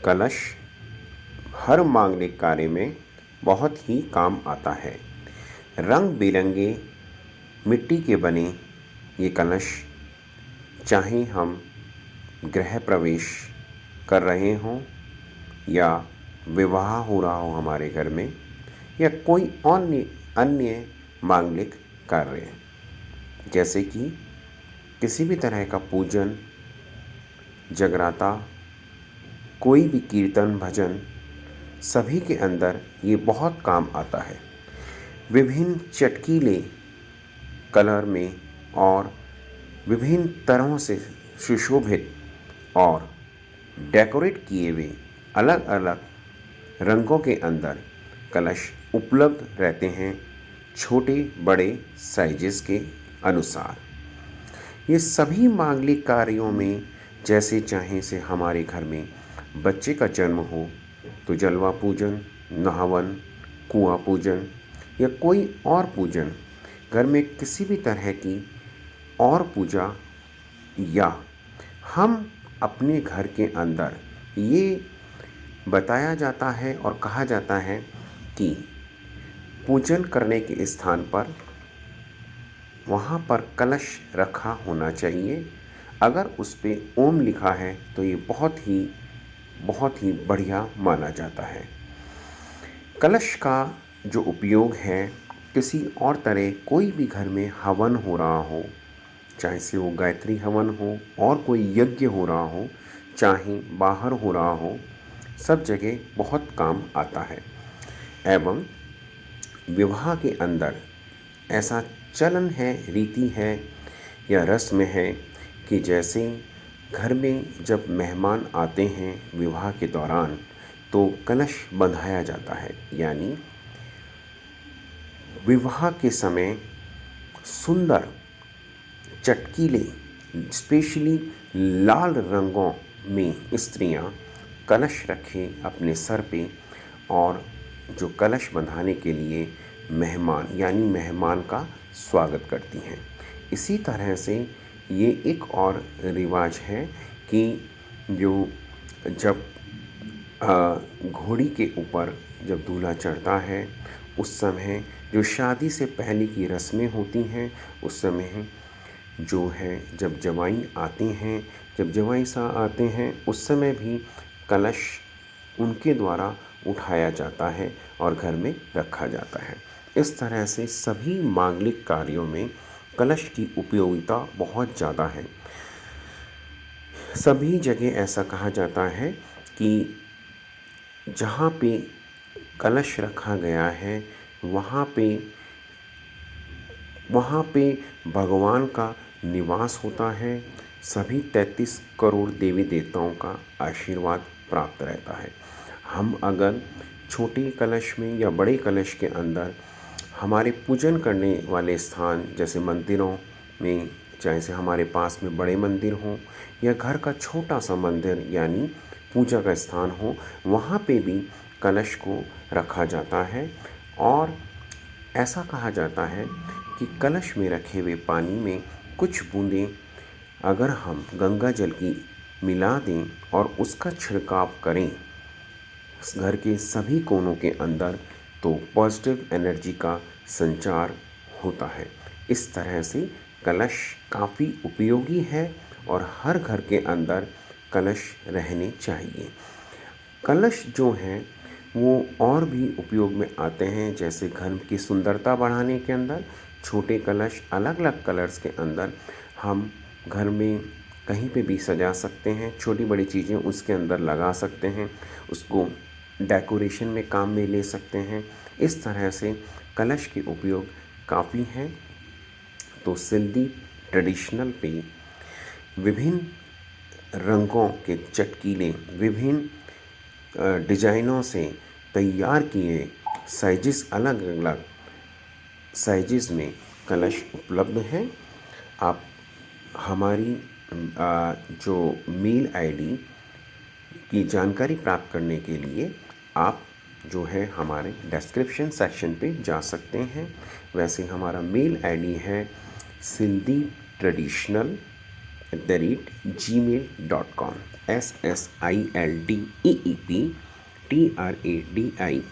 कलश हर मांगलिक कार्य में बहुत ही काम आता है। रंग बिरंगे मिट्टी के बने ये कलश, चाहे हम गृह प्रवेश कर रहे हों या विवाह हो रहा हो हमारे घर में, या कोई अन्य मांगलिक कार्य, जैसे कि किसी भी तरह का पूजन, जगराता, कोई भी कीर्तन भजन, सभी के अंदर ये बहुत काम आता है। विभिन्न चटकीले कलर में और विभिन्न तरहों से सुशोभित और डेकोरेट किए हुए अलग अलग रंगों के अंदर कलश उपलब्ध रहते हैं, छोटे बड़े साइजेस के अनुसार। ये सभी मांगलिक कार्यों में, जैसे चाहे से हमारे घर में बच्चे का जन्म हो तो जलवा पूजन, नहावन, कुआं पूजन या कोई और पूजन, घर में किसी भी तरह की और पूजा, या हम अपने घर के अंदर ये बताया जाता है और कहा जाता है कि पूजन करने के स्थान पर वहाँ पर कलश रखा होना चाहिए। अगर उस पे ओम लिखा है तो ये बहुत ही बढ़िया माना जाता है। कलश का जो उपयोग है, किसी और तरह कोई भी घर में हवन हो रहा हो, चाहे से वो गायत्री हवन हो और कोई यज्ञ हो रहा हो, चाहे बाहर हो रहा हो, सब जगह बहुत काम आता है। एवं विवाह के अंदर ऐसा चलन है, रीति है या रस्म है कि जैसे घर में जब मेहमान आते हैं विवाह के दौरान तो कलश बंधाया जाता है, यानी विवाह के समय सुंदर चटकीले स्पेशली लाल रंगों में स्त्रियां कलश रखें अपने सर पे, और जो कलश बंधाने के लिए मेहमान का स्वागत करती हैं। इसी तरह से ये एक और रिवाज है कि जो जब घोड़ी के ऊपर जब दूल्हा चढ़ता है, उस समय जो शादी से पहले की रस्में होती हैं, उस समय जो है जब जवाई आते हैं, जब जवाई साहब आते हैं, उस समय भी कलश उनके द्वारा उठाया जाता है और घर में रखा जाता है। इस तरह से सभी मांगलिक कार्यों में कलश की उपयोगिता बहुत ज़्यादा है। सभी जगह ऐसा कहा जाता है कि जहाँ पे कलश रखा गया है वहाँ पे भगवान का निवास होता है। सभी 33 करोड़ देवी देवताओं का आशीर्वाद प्राप्त रहता है। हम अगर छोटे कलश में या बड़े कलश के अंदर हमारे पूजन करने वाले स्थान, जैसे मंदिरों में, चाहे से हमारे पास में बड़े मंदिर हों या घर का छोटा सा मंदिर यानी पूजा का स्थान हो, वहाँ पे भी कलश को रखा जाता है। और ऐसा कहा जाता है कि कलश में रखे हुए पानी में कुछ बूंदें अगर हम गंगा जल की मिला दें और उसका छिड़काव करें घर के सभी कोनों के अंदर, तो पॉजिटिव एनर्जी का संचार होता है। इस तरह से कलश काफ़ी उपयोगी है और हर घर के अंदर कलश रहने चाहिए। कलश जो हैं वो और भी उपयोग में आते हैं, जैसे घर की सुंदरता बढ़ाने के अंदर छोटे कलश अलग अलग कलर्स के अंदर हम घर में कहीं पे भी सजा सकते हैं। छोटी बड़ी चीज़ें उसके अंदर लगा सकते हैं, उसको डेकोरेशन में काम में ले सकते हैं। इस तरह से कलश के उपयोग काफ़ी हैं। तो सिंधी ट्रेडिशनल पे विभिन्न रंगों के चटकीले, विभिन्न डिजाइनों से तैयार किए साइजेस, अलग अलग साइजेस में कलश उपलब्ध हैं। आप हमारी जो मेल आईडी की जानकारी प्राप्त करने के लिए आप जो है हमारे डिस्क्रिप्शन सेक्शन पे जा सकते हैं। वैसे हमारा मेल आईडी है sindhitraditional@gmail.com SSILDEEP TRADI